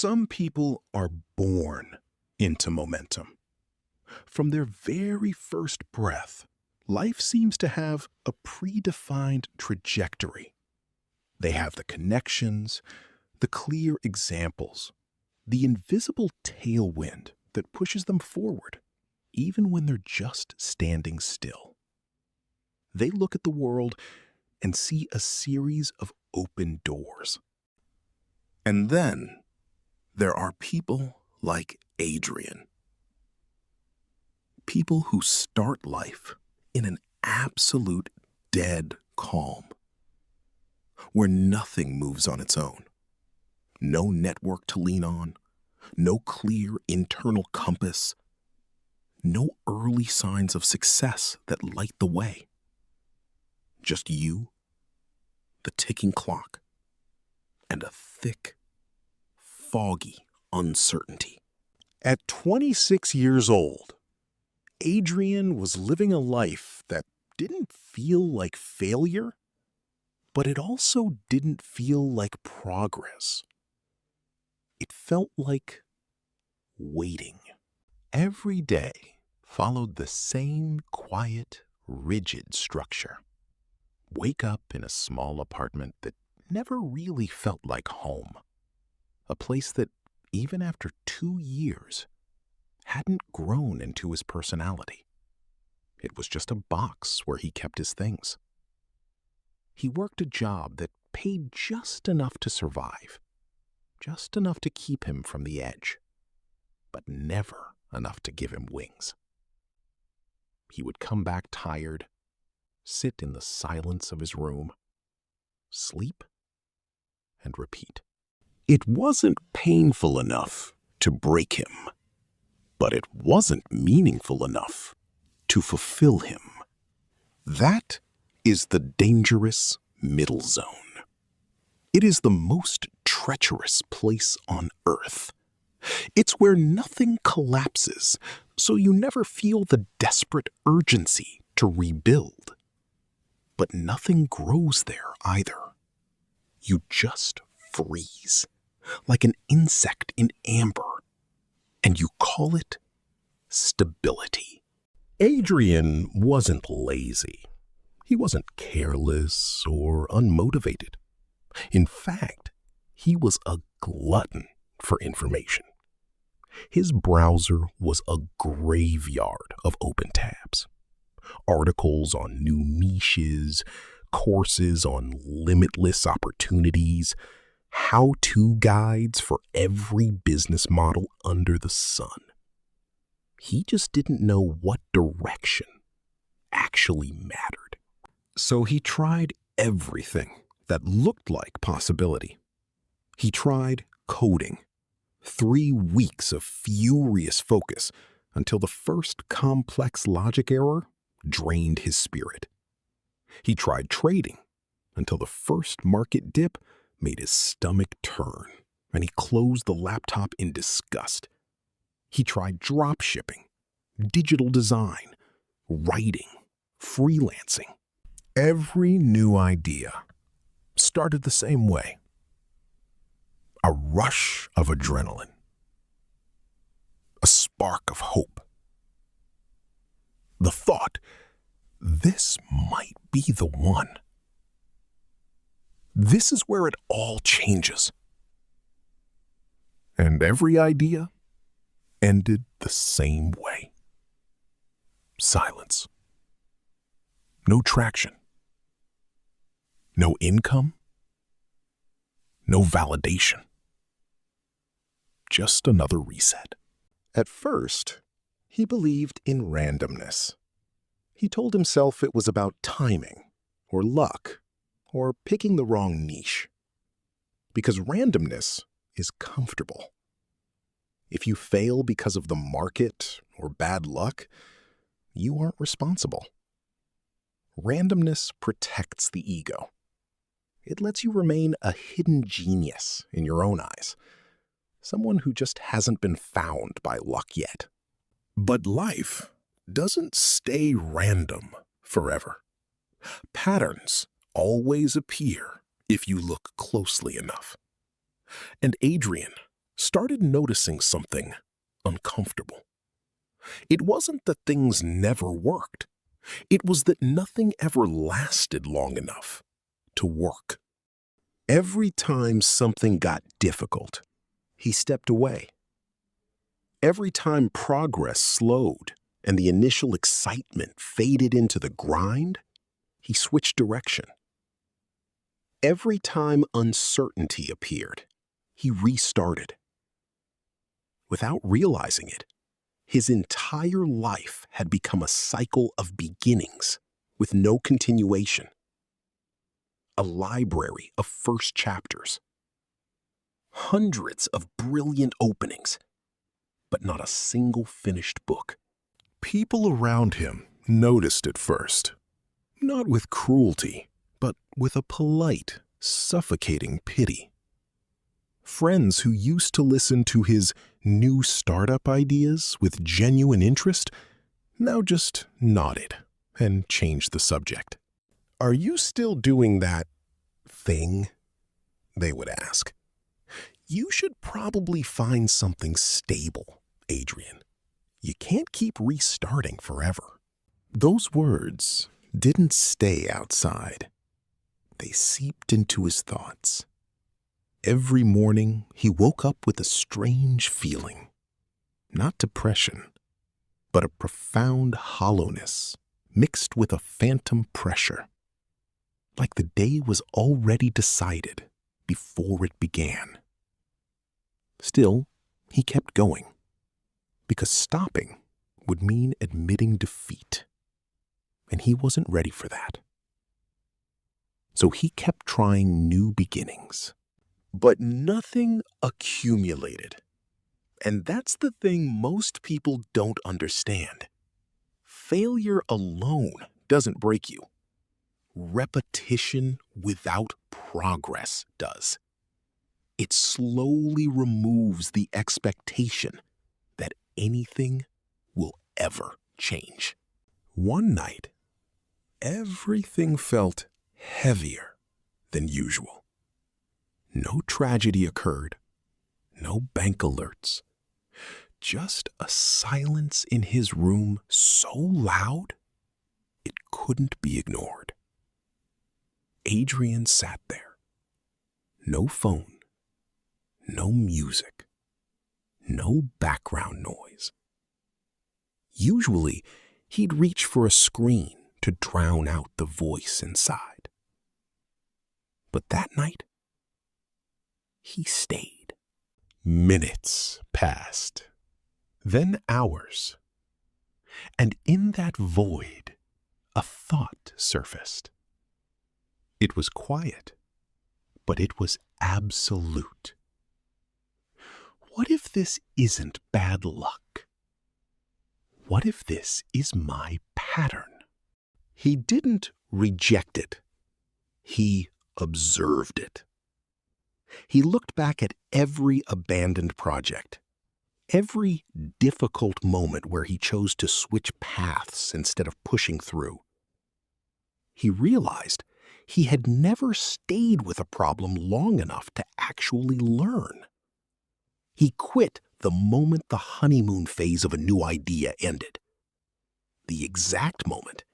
Some people are born into momentum. From their very first breath, life seems to have a predefined trajectory. They have the connections, the clear examples, the invisible tailwind that pushes them forward, even when they're just standing still. They look at the world and see a series of open doors. And then there are people like Adrian. People who start life in an absolute dead calm, where nothing moves on its own. No network to lean on, no clear internal compass, no early signs of success that light the way. Just you, the ticking clock, and a thick, foggy uncertainty. At 26 years old, Adrian was living a life that didn't feel like failure, but it also didn't feel like progress. It felt like waiting. Every day followed the same quiet, rigid structure. Wake up in a small apartment that never really felt like home. A place that, even after 2 years, hadn't grown into his personality. It was just a box where he kept his things. He worked a job that paid just enough to survive, just enough to keep him from the edge, but never enough to give him wings. He would come back tired, sit in the silence of his room, sleep, and repeat. It wasn't painful enough to break him, but it wasn't meaningful enough to fulfill him. That is the dangerous middle zone. It is the most treacherous place on earth. It's where nothing collapses, so you never feel the desperate urgency to rebuild. But nothing grows there either. You just freeze, like an insect in amber, and you call it stability. Adrian wasn't lazy. He wasn't careless or unmotivated. In fact, he was a glutton for information. His browser was a graveyard of open tabs. Articles on new niches, courses on limitless opportunities, how-to guides for every business model under the sun. He just didn't know what direction actually mattered. So he tried everything that looked like possibility. He tried coding. 3 weeks of furious focus until the first complex logic error drained his spirit. He tried trading until the first market dip made his stomach turn, and he closed the laptop in disgust. He tried drop shipping, digital design, writing, freelancing. Every new idea started the same way. A rush of adrenaline. A spark of hope. The thought, this might be the one. This is where it all changes. And every idea ended the same way. Silence. No traction. No income. No validation. Just another reset. At first, he believed in randomness. He told himself it was about timing, or luck, or picking the wrong niche. Because randomness is comfortable. If you fail because of the market or bad luck, you aren't responsible. Randomness protects the ego. It lets you remain a hidden genius in your own eyes, someone who just hasn't been found by luck yet. But life doesn't stay random forever. Patterns always appear if you look closely enough. And Adrian started noticing something uncomfortable. It wasn't that things never worked. It was that nothing ever lasted long enough to work. Every time something got difficult, he stepped away. Every time progress slowed and the initial excitement faded into the grind, he switched direction. Every time uncertainty appeared, he restarted. Without realizing it, his entire life had become a cycle of beginnings with no continuation. A library of first chapters. Hundreds of brilliant openings, but not a single finished book. People around him noticed at first, not with cruelty, but with a polite, suffocating pity. Friends who used to listen to his new startup ideas with genuine interest now just nodded and changed the subject. "Are you still doing that thing?" they would ask. "You should probably find something stable, Adrian. You can't keep restarting forever." Those words didn't stay outside. They seeped into his thoughts. Every morning, he woke up with a strange feeling. Not depression, but a profound hollowness mixed with a phantom pressure. Like the day was already decided before it began. Still, he kept going, because stopping would mean admitting defeat, and he wasn't ready for that. So he kept trying new beginnings. But nothing accumulated. And that's the thing most people don't understand. Failure alone doesn't break you. Repetition without progress does. It slowly removes the expectation that anything will ever change. One night, everything felt heavier than usual. No tragedy occurred, no bank alerts, just a silence in his room so loud it couldn't be ignored. Adrian sat there. No phone, no music, no background noise. Usually, he'd reach for a screen to drown out the voice inside. But that night, he stayed. Minutes passed, then hours. And in that void, a thought surfaced. It was quiet, but it was absolute. What if this isn't bad luck? What if this is my pattern? He didn't reject it. He observed it. He looked back at every abandoned project, every difficult moment where he chose to switch paths instead of pushing through. He realized he had never stayed with a problem long enough to actually learn. He quit the moment the honeymoon phase of a new idea ended, the exact moment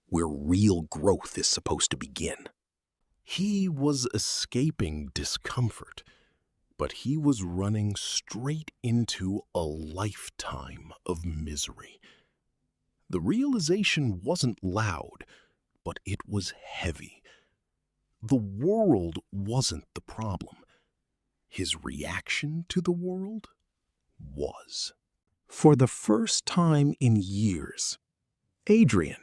where real growth is supposed to begin. He was escaping discomfort, but he was running straight into a lifetime of misery. The realization wasn't loud, but it was heavy. The world wasn't the problem. His reaction to the world was. For the first time in years, Adrian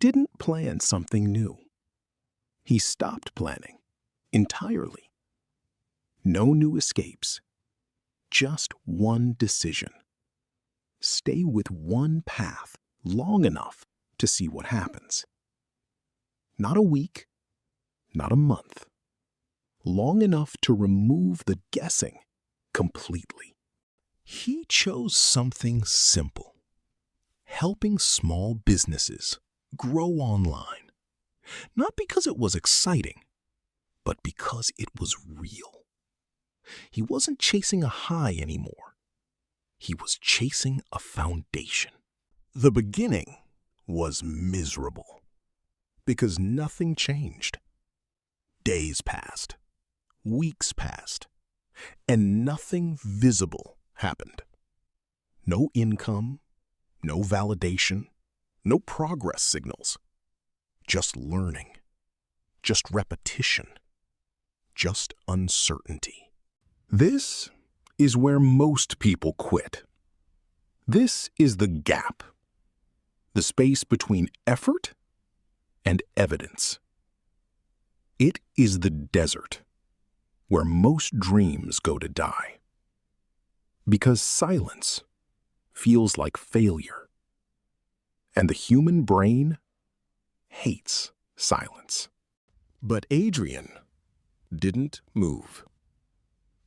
didn't plan something new. He stopped planning entirely. No new escapes, just one decision. Stay with one path long enough to see what happens. Not a week, not a month. Long enough to remove the guessing completely. He chose something simple. Helping small businesses grow online. Not because it was exciting, but because it was real. He wasn't chasing a high anymore. He was chasing a foundation. The beginning was miserable because nothing changed. Days passed, weeks passed, and nothing visible happened. No income, no validation, no progress signals. Just learning, just repetition, just uncertainty. This is where most people quit. This is the gap, the space between effort and evidence. It is the desert where most dreams go to die. Because silence feels like failure, and the human brain hates silence. But Adrian didn't move.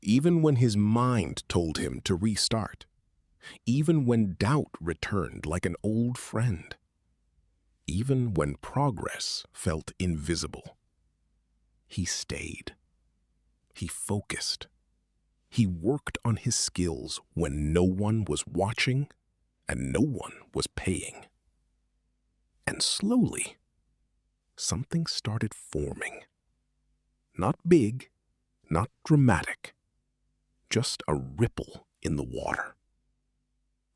Even when his mind told him to restart, even when doubt returned like an old friend, even when progress felt invisible, he stayed. He focused. He worked on his skills when no one was watching and no one was paying. And slowly, something started forming. Not big, not dramatic, just a ripple in the water.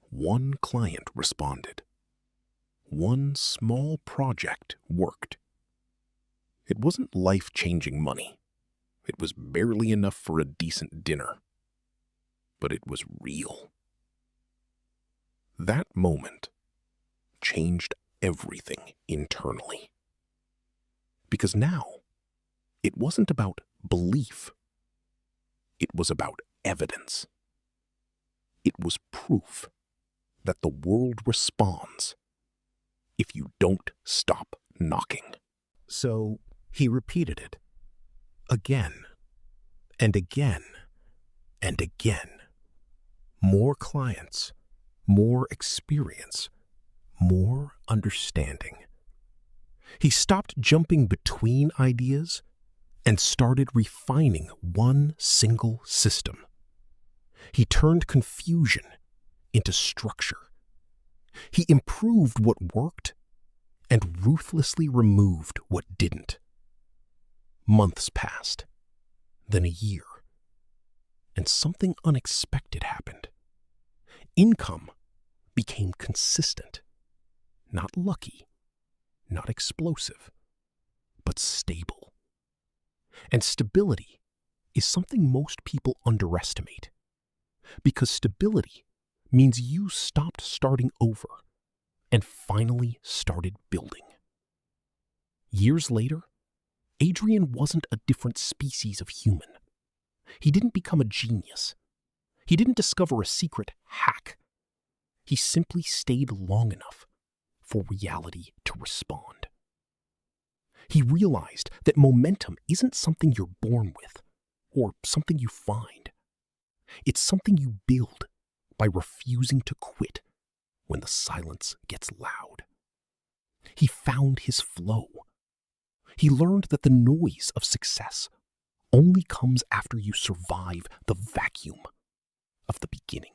One client responded. One small project worked. It wasn't life-changing money. It was barely enough for a decent dinner. But it was real. That moment changed everything internally. Because now, it wasn't about belief. It was about evidence. It was proof that the world responds if you don't stop knocking. So he repeated it again and again and again. More clients, more experience, more understanding. He stopped jumping between ideas and started refining one single system. He turned confusion into structure. He improved what worked and ruthlessly removed what didn't. Months passed, then a year, and something unexpected happened. Income became consistent, not lucky, not explosive, but stable. And stability is something most people underestimate, because stability means you stopped starting over and finally started building. Years later, Adrian wasn't a different species of human. He didn't become a genius. He didn't discover a secret hack. He simply stayed long enough for reality to respond. He realized that momentum isn't something you're born with or something you find. It's something you build by refusing to quit when the silence gets loud. He found his flow. He learned that the noise of success only comes after you survive the vacuum of the beginning.